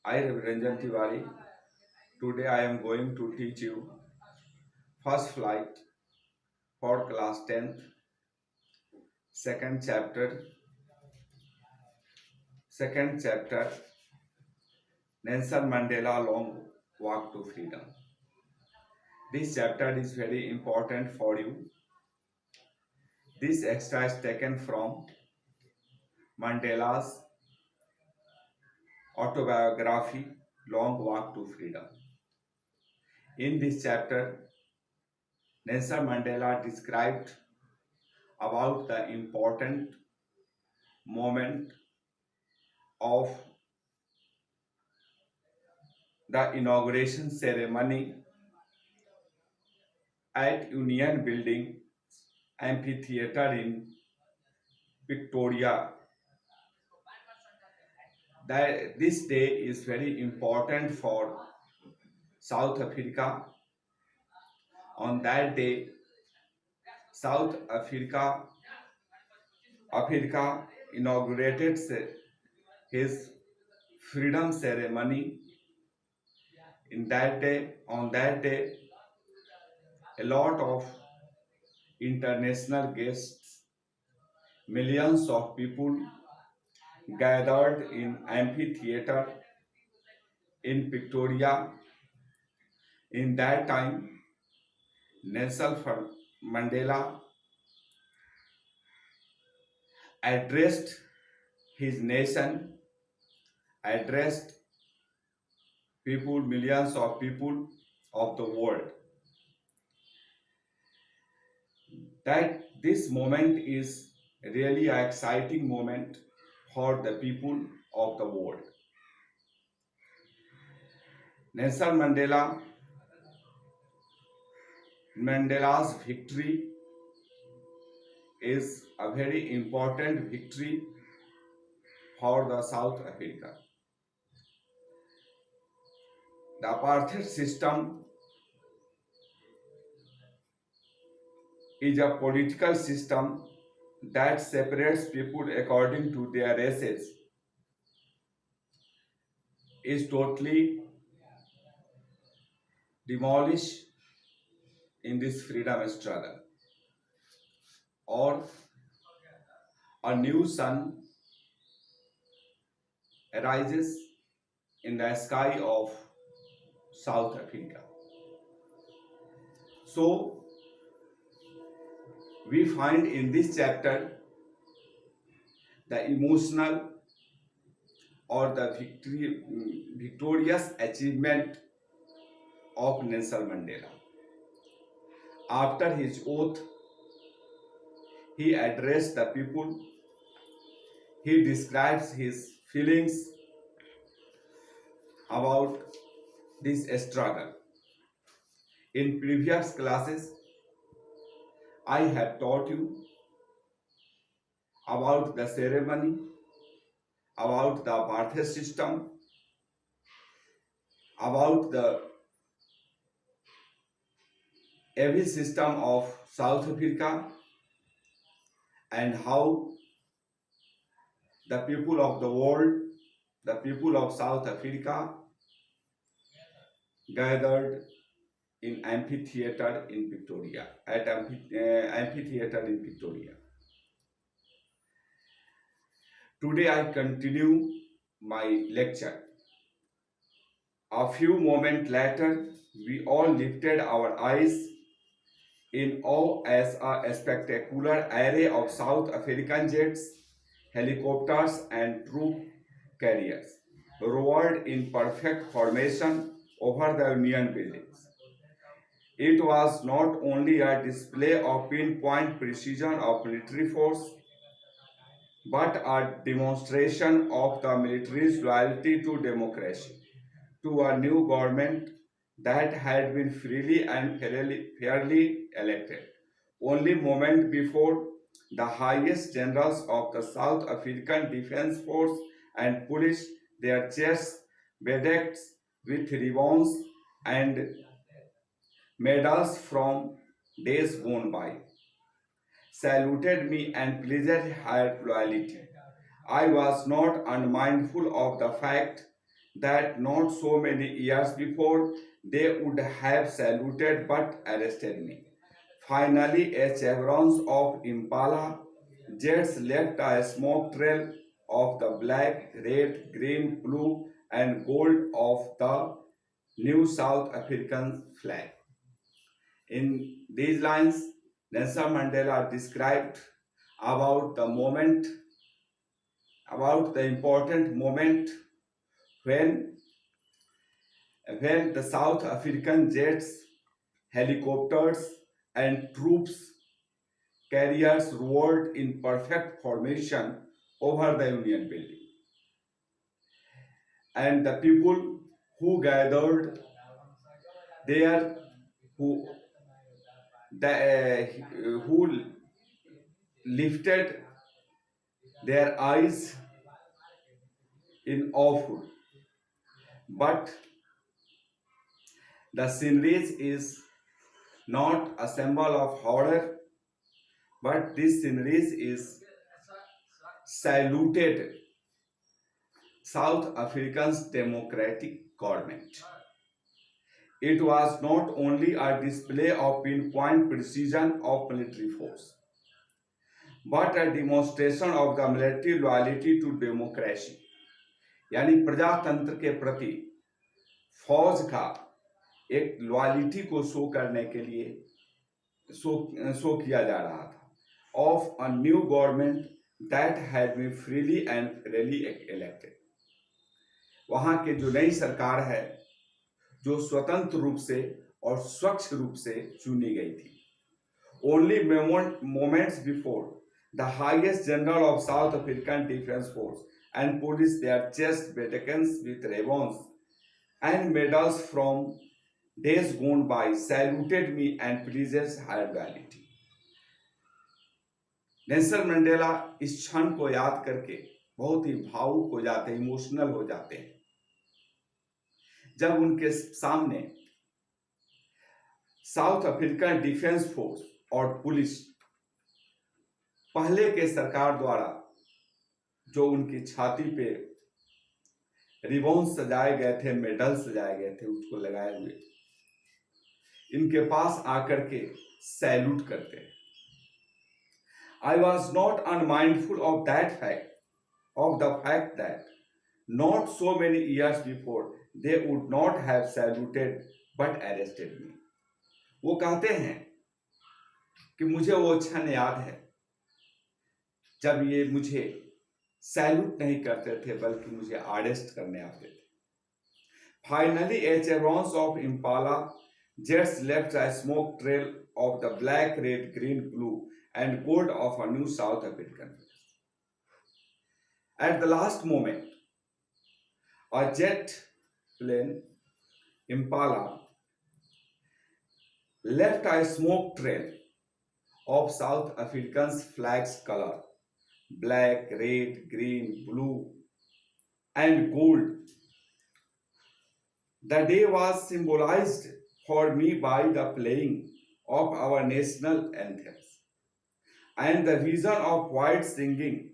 I am Ranjan Tiwari. Today I am going to teach you first flight for class 10th, second chapter, second chapter, Nelson Mandela Long Walk to Freedom. This chapter is very important for you. This extra is taken from Mandela's autobiography, Long Walk to Freedom. In this chapter, Nelson Mandela described about the important moment of the inauguration ceremony at Union Building Amphitheatre in Victoria. That this day is very important for South Africa. On that day, South Africa inaugurated his freedom ceremony. On that day, a lot of international guests, millions of people gathered in amphitheater in Victoria. In that time, Nelson Mandela addressed his nation, addressed people, millions of people of the world. That this moment is really an exciting moment for the people of the world. Nelson Mandela's victory is a very important victory for the South Africa. The apartheid system is a political system that separates people according to their races, is totally demolished in this freedom struggle, or a new sun arises in the sky of South Africa. So we find in this chapter the emotional or the victorious achievement of Nelson Mandela. After his oath, he addressed the people. He describes his feelings about this struggle. In previous classes, I have taught you about the ceremony, about the apartheid system, about the evil system of South Africa, and how the people of the world, the people of South Africa, gathered in amphitheater in Victoria, at amphitheater in Victoria. Today I continue my lecture. A few moments later, we all lifted our eyes in awe as a spectacular array of South African jets, helicopters and troop carriers roared in perfect formation over the Union buildings. It was not only a display of pinpoint precision of military force, but a demonstration of the military's loyalty to democracy, to a new government that had been freely and fairly elected. Only moment before, the highest generals of the South African Defense Force and police, their chests bedecked with ribbons and medals from days gone by, saluted me and pledged her loyalty. I was not unmindful of the fact that not so many years before they would have saluted but arrested me. Finally, a chevrons of Impala jets left a smoke trail of the black, red, green, blue, and gold of the new South African flag. In these lines, Nelson Mandela described about the moment, about the important moment when the South African jets, helicopters, and troops carriers roared in perfect formation over the Union building. And the people who gathered there, who, who lifted their eyes in awe. But the scenery is not a symbol of horror, but this scenery is saluted South Africa's democratic government. It was not only a display of pinpoint precision of military force, but a demonstration of the military loyalty to democracy. यानी प्रजातंत्र के प्रति फौज का एक loyalty को show करने के लिए शो किया जा रहा था of a new government that had been freely and fairly elected. वहां के जो नई सरकार है जो स्वतंत्र रूप से और स्वच्छ रूप से चुनी गई थी। Only moments before the highest general of south African defence force and police their chest batons with ribbons and medals from days gone by, saluted me and pleases higher loyalty. Nelson Mandela इस क्षण को याद करके बहुत ही भावुक हो जाते हैं, इमोशनल हो जाते हैं, जब उनके सामने साउथ अफ्रीकन डिफेंस फोर्स और पुलिस पहले के सरकार द्वारा जो उनकी छाती पे रिबॉन सजाए गए थे, मेडल सजाए गए थे, उसको लगाए हुए इनके पास आकर के सैल्यूट करते हैं। I was not unmindful of that fact, of the fact that not so many years before they would not have saluted but arrested me. वो कहते हैं कि मुझे वो क्षण याद है जब ये मुझे सैल्यूट नहीं करते थे बल्कि मुझे अरेस्ट करने आते थे। Finally, a chevrons of Impala jets left a smoke trail of the black, red, green, blue, and gold of a new South African. At the last moment, a jet plane, Impala, left a smoke trail of South African's flag's color, black, red, green, blue, and gold. The day was symbolized for me by the playing of our national anthems and the vision of white singing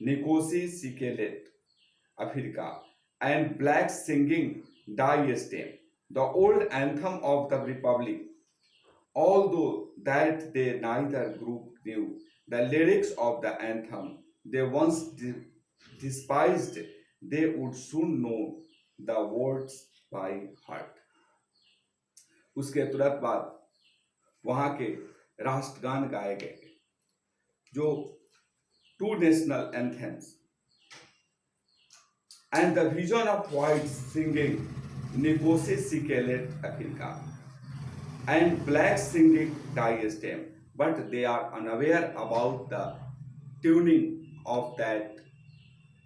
Nkosi Sikelel, Africa, and black singing Die Stem, the old anthem of the Republic. Although that they neither group knew the lyrics of the anthem they once despised, they would soon know the words by heart. उसके तुरंत बाद वहां के राष्ट्रगान गाए गए जो two national anthems and the vision of whites singing Nkosi Sikelel Africa and blacks singing Die Stem, but they are unaware about the tuning of that,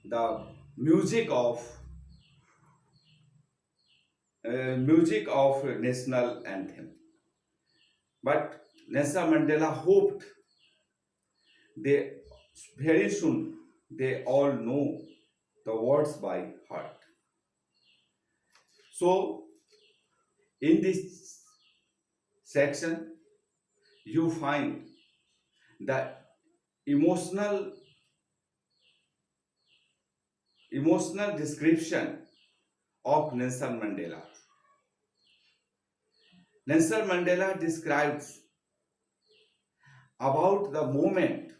the music of national anthem. But Nelson Mandela hoped they very soon they all know the words by heart. So in this section you find the emotional description of Nelson Mandela. Nelson Mandela describes about the moment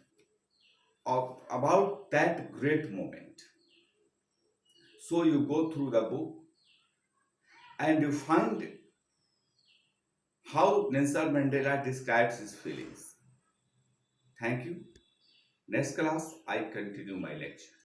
of about that great moment. So you go through the book and you find how Nelson Mandela describes his feelings. Thank you. Next class, I continue my lecture.